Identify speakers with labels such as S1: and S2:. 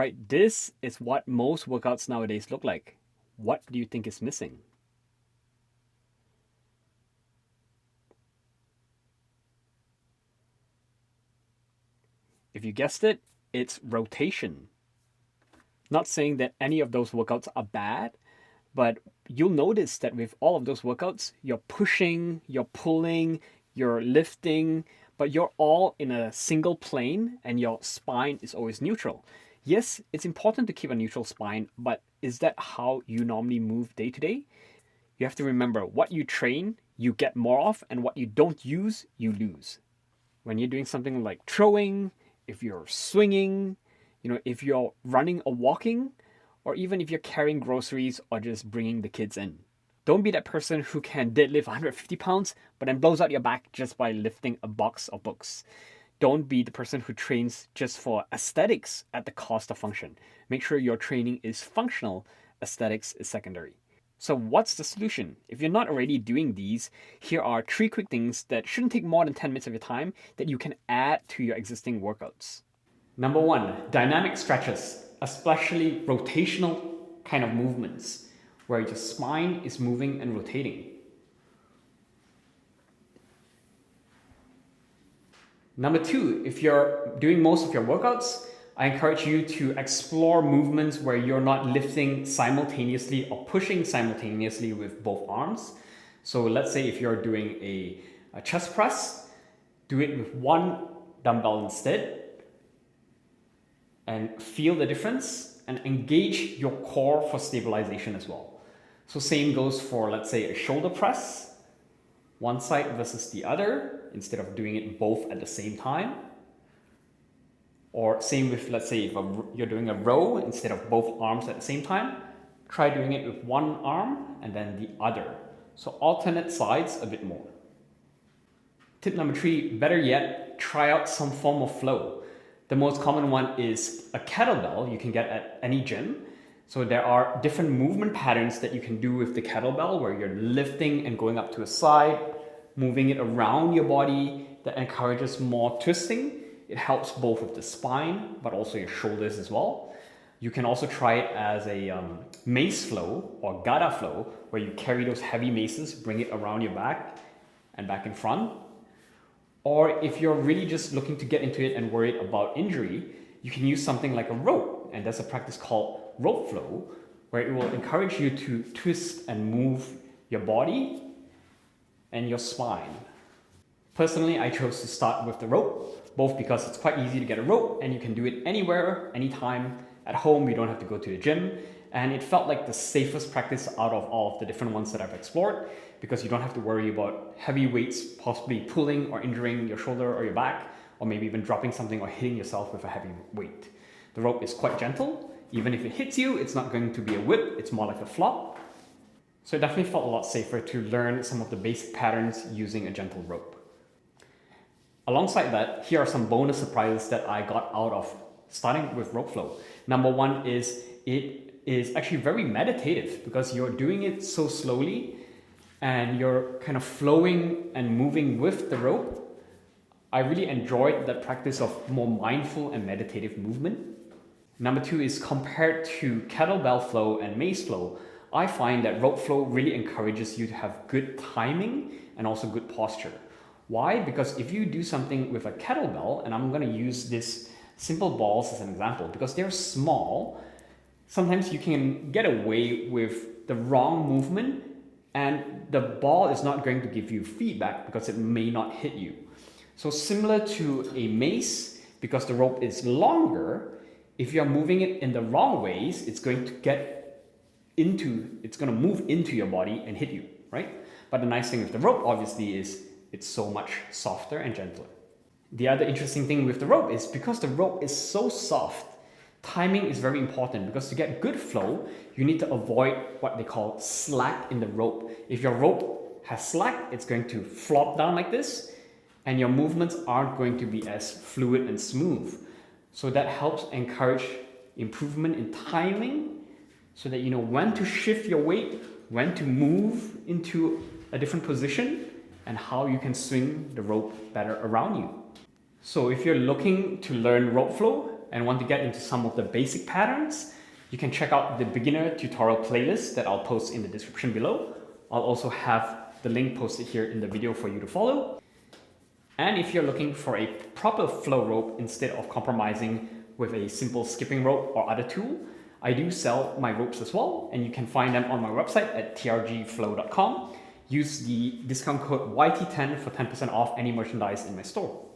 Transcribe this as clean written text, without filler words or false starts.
S1: right? This is what most workouts nowadays look like. What do you think is missing? If you guessed it, it's rotation. Not saying that any of those workouts are bad, but you'll notice that with all of those workouts, you're pushing, you're pulling, you're lifting, but you're all in a single plane and your spine is always neutral. Yes, it's important to keep a neutral spine, but is that how you normally move day to day? You have to remember what you train, you get more of, and what you don't use, you lose. When you're doing something like throwing, if you're swinging, if you're running or walking, or even if you're carrying groceries or just bringing the kids in. Don't be that person who can deadlift 150 pounds but then blows out your back just by lifting a box of books. Don't be the person who trains just for aesthetics at the cost of function. Make sure your training is functional, aesthetics is secondary. So, what's the solution? If you're not already doing these, here are 3 quick things that shouldn't take more than 10 minutes of your time that you can add to your existing workouts. Number 1, dynamic stretches, especially rotational kind of movements where your spine is moving and rotating. Number 2, if you're doing most of your workouts, I encourage you to explore movements where you're not lifting simultaneously or pushing simultaneously with both arms. So let's say if you're doing a chest press, do it with one dumbbell instead and feel the difference and engage your core for stabilization as well. So same goes for, let's say, a shoulder press, one side versus the other instead of doing it both at the same time. Or same with, let's say, if you're doing a row, instead of both arms at the same time, try doing it with one arm and then the other. So alternate sides a bit more. Tip number 3, better yet, try out some form of flow. The most common one is a kettlebell you can get at any gym. So there are different movement patterns that you can do with the kettlebell where you're lifting and going up to a side, moving it around your body that encourages more twisting. It helps both with the spine, but also your shoulders as well. You can also try it as a mace flow or gada flow, where you carry those heavy maces, bring it around your back and back in front. Or if you're really just looking to get into it and worried about injury, you can use something like a rope. And there's a practice called rope flow, where it will encourage you to twist and move your body and your spine. Personally, I chose to start with the rope, both because it's quite easy to get a rope and you can do it anywhere, anytime. At home, you don't have to go to the gym. And it felt like the safest practice out of all of the different ones that I've explored, because you don't have to worry about heavy weights possibly pulling or injuring your shoulder or your back, or maybe even dropping something or hitting yourself with a heavy weight. The rope is quite gentle. Even if it hits you, it's not going to be a whip, it's more like a flop. So it definitely felt a lot safer to learn some of the basic patterns using a gentle rope. Alongside that, here are some bonus surprises that I got out of starting with rope flow. Number 1 is it is actually very meditative because you're doing it so slowly and you're kind of flowing and moving with the rope. I really enjoyed that practice of more mindful and meditative movement. Number 2 is compared to kettlebell flow and mace flow, I find that rope flow really encourages you to have good timing and also good posture. Why? Because if you do something with a kettlebell, and I'm going to use this simple balls as an example, because they're small, sometimes you can get away with the wrong movement and the ball is not going to give you feedback because it may not hit you. So similar to a mace, because the rope is longer, if you're moving it in the wrong ways, it's going to move into your body and hit you, right? But the nice thing with the rope, obviously, is it's so much softer and gentler. The other interesting thing with the rope is because the rope is so soft, timing is very important, because to get good flow, you need to avoid what they call slack in the rope. If your rope has slack, it's going to flop down like this, and your movements aren't going to be as fluid and smooth. So that helps encourage improvement in timing so that you know when to shift your weight, when to move into a different position, and how you can swing the rope better around you. So if you're looking to learn rope flow, and want to get into some of the basic patterns, you can check out the beginner tutorial playlist that I'll post in the description below. I'll also have the link posted here in the video for you to follow. And if you're looking for a proper flow rope instead of compromising with a simple skipping rope or other tool, I do sell my ropes as well, and you can find them on my website at trgflow.com. Use the discount code YT10 for 10% off any merchandise in my store.